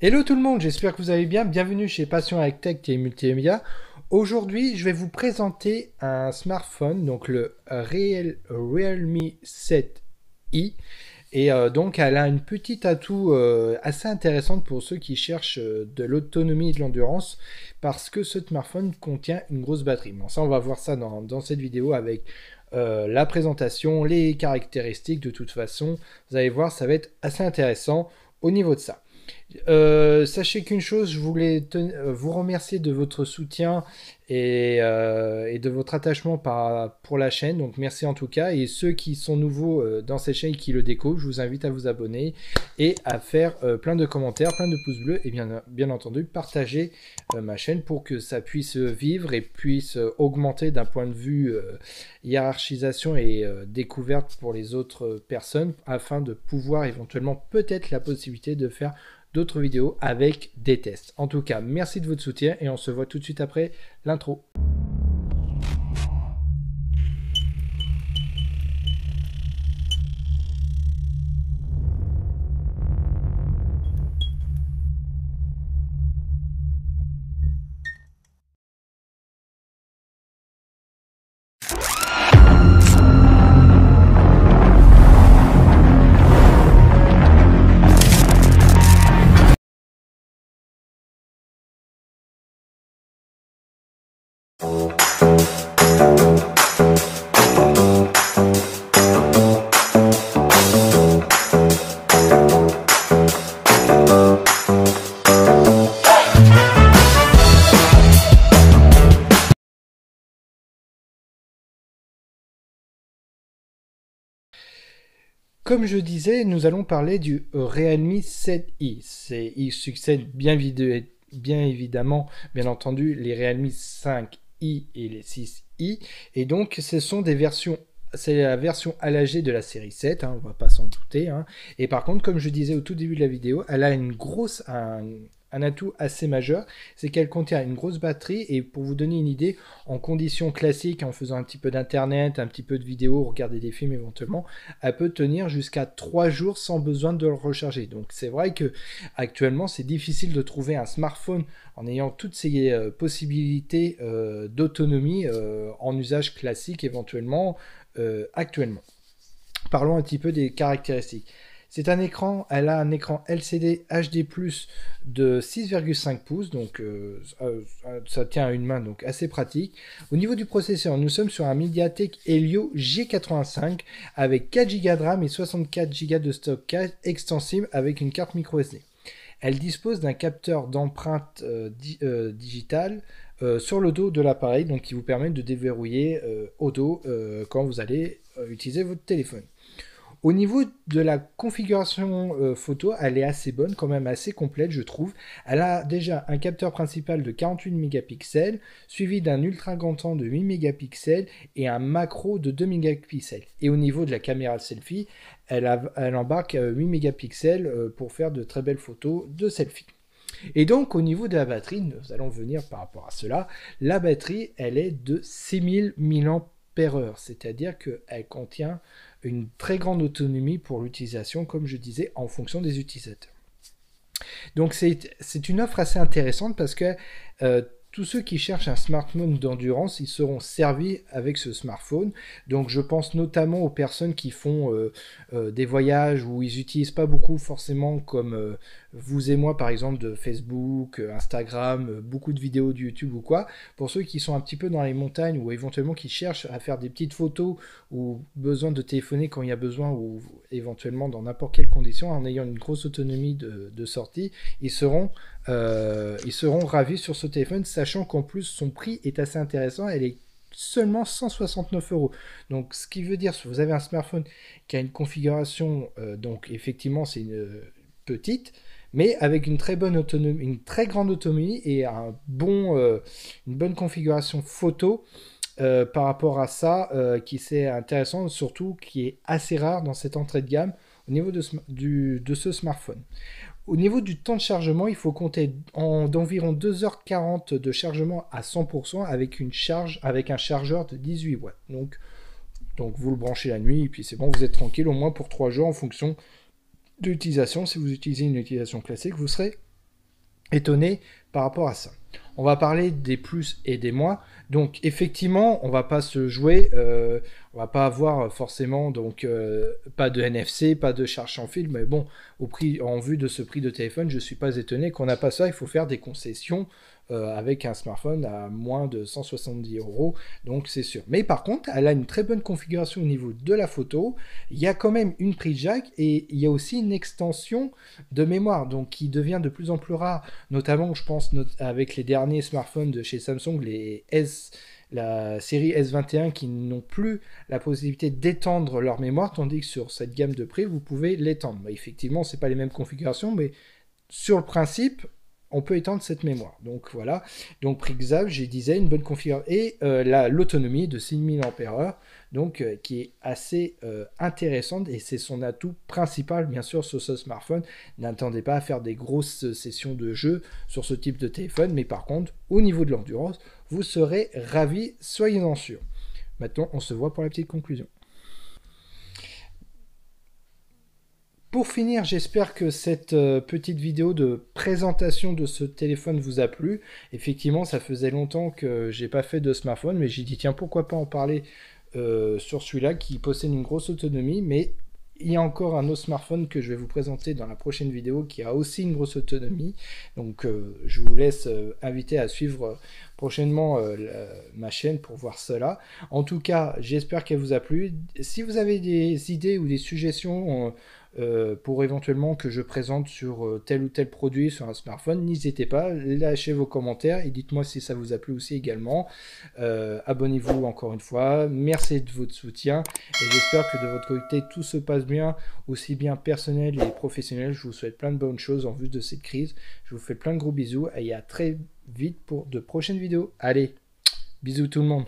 Hello tout le monde, j'espère que vous allez bien. Bienvenue chez Passion avec Tech et Multimédia. Aujourd'hui, je vais vous présenter un smartphone, donc le Realme 7i. Et donc, elle a une petite atout assez intéressante pour ceux qui cherchent de l'autonomie et de l'endurance, parce que ce smartphone contient une grosse batterie. Bon, ça, on va voir ça dans cette vidéo avec la présentation, les caractéristiques. De toute façon, vous allez voir, ça va être assez intéressant au niveau de ça. Sachez qu'une chose, je voulais vous remercier de votre soutien et de votre attachement pour la chaîne. Donc merci en tout cas. Et ceux qui sont nouveaux dans cette chaîne et qui le découvrent, je vous invite à vous abonner et à faire plein de commentaires, plein de pouces bleus et bien entendu partager ma chaîne pour que ça puisse vivre et puisse augmenter d'un point de vue hiérarchisation et découverte pour les autres personnes afin de pouvoir éventuellement peut-être la possibilité de faire d'autres vidéos avec des tests. En tout cas, merci de votre soutien et on se voit tout de suite après l'intro. Comme je disais, nous allons parler du Realme 7i. Il succède bien évidemment, bien entendu, les Realme 5i et les 6i. Et donc, ce sont des versions. C'est la version allégée de la série 7, hein, on va pas s'en douter. Hein. Et par contre, comme je disais au tout début de la vidéo, elle a un atout assez majeur, c'est qu'elle contient une grosse batterie. Et pour vous donner une idée, en conditions classiques, en faisant un petit peu d'internet, un petit peu de vidéo, regarder des films éventuellement, elle peut tenir jusqu'à 3 jours sans besoin de le recharger. Donc c'est vrai que actuellement c'est difficile de trouver un smartphone en ayant toutes ces possibilités d'autonomie en usage classique éventuellement actuellement. Parlons un petit peu des caractéristiques. Elle a un écran LCD HD+ de 6,5 pouces, donc ça tient à une main, donc assez pratique. Au niveau du processeur, nous sommes sur un MediaTek Helio G85 avec 4 Go de RAM et 64 Go de stockage extensible avec une carte microSD. Elle dispose d'un capteur d'empreinte digitale sur le dos de l'appareil, donc qui vous permet de déverrouiller au dos quand vous allez utiliser votre téléphone. Au niveau de la configuration photo, elle est assez bonne, quand même assez complète je trouve. Elle a déjà un capteur principal de 48 mégapixels, suivi d'un ultra grand angle de 8 mégapixels et un macro de 2 mégapixels. Et au niveau de la caméra selfie, elle embarque 8 mégapixels pour faire de très belles photos de selfie. Et donc au niveau de la batterie, nous allons venir par rapport à cela. La batterie, elle est de 6000 mAh, c'est-à-dire qu'elle contient une très grande autonomie pour l'utilisation, comme je disais, en fonction des utilisateurs. Donc c'est une offre assez intéressante parce que tous ceux qui cherchent un smartphone d'endurance, ils seront servis avec ce smartphone. Donc je pense notamment aux personnes qui font des voyages où ils n'utilisent pas beaucoup forcément comme vous et moi par exemple de Facebook, Instagram, beaucoup de vidéos de YouTube ou quoi. Pour ceux qui sont un petit peu dans les montagnes ou éventuellement qui cherchent à faire des petites photos ou besoin de téléphoner quand il y a besoin ou éventuellement dans n'importe quelle condition en ayant une grosse autonomie de sortie, ils seront ravis sur ce téléphone, sachant qu'en plus son prix est assez intéressant. Elle est seulement 169 €. Donc ce qui veut dire, si vous avez un smartphone qui a une configuration, donc effectivement c'est une petite, mais avec une très bonne autonomie, une très grande autonomie et une bonne configuration photo. Par rapport à ça, qui c'est intéressant, surtout qui est assez rare dans cette entrée de gamme au niveau de ce smartphone. Au niveau du temps de chargement, il faut compter d'environ 2h40 de chargement à 100% avec un chargeur de 18 watts. Donc vous le branchez la nuit et puis c'est bon, vous êtes tranquille au moins pour 3 jours en fonction de l'utilisation. Si vous utilisez une utilisation classique, vous serez étonné par rapport à ça. On va parler des plus et des moins. Donc effectivement, on va pas se jouer, on va pas avoir forcément donc pas de NFC, pas de charge sans fil, mais bon, au prix, en vue de ce prix de téléphone, je suis pas étonné qu'on n'a pas ça. Il faut faire des concessions avec un smartphone à moins de 170 euros, donc c'est sûr. Mais par contre, elle a une très bonne configuration au niveau de la photo. Il y a quand même une prise jack et il y a aussi une extension de mémoire, donc qui devient de plus en plus rare, notamment je pense avec les derniers smartphones de chez Samsung, les S, la série S21 qui n'ont plus la possibilité d'étendre leur mémoire, tandis que sur cette gamme de prix, vous pouvez l'étendre. Effectivement, c'est pas les mêmes configurations, mais sur le principe, on peut étendre cette mémoire. Donc voilà. Donc prix XAV, je disais, une bonne configuration. Et l'autonomie de 6000 ampères, donc qui est assez intéressante et c'est son atout principal bien sûr sur ce smartphone. N'attendez pas à faire des grosses sessions de jeu sur ce type de téléphone, mais par contre, au niveau de l'endurance, vous serez ravis, soyez-en sûrs. Maintenant, on se voit pour la petite conclusion. Pour finir, j'espère que cette petite vidéo de présentation de ce téléphone vous a plu. Effectivement, ça faisait longtemps que j'ai pas fait de smartphone, mais j'ai dit tiens, pourquoi pas en parler sur celui-là qui possède une grosse autonomie, mais il y a encore un autre smartphone que je vais vous présenter dans la prochaine vidéo qui a aussi une grosse autonomie. Donc je vous laisse inviter à suivre prochainement ma chaîne pour voir cela. En tout cas, j'espère qu'elle vous a plu. Si vous avez des idées ou des suggestions pour éventuellement que je présente sur tel ou tel produit sur un smartphone, n'hésitez pas, lâchez vos commentaires et dites-moi si ça vous a plu aussi également. Abonnez-vous encore une fois, merci de votre soutien et j'espère que de votre côté tout se passe bien, aussi bien personnel et professionnel. Je vous souhaite plein de bonnes choses en vue de cette crise. Je vous fais plein de gros bisous et à très vite pour de prochaines vidéos. Allez, bisous tout le monde.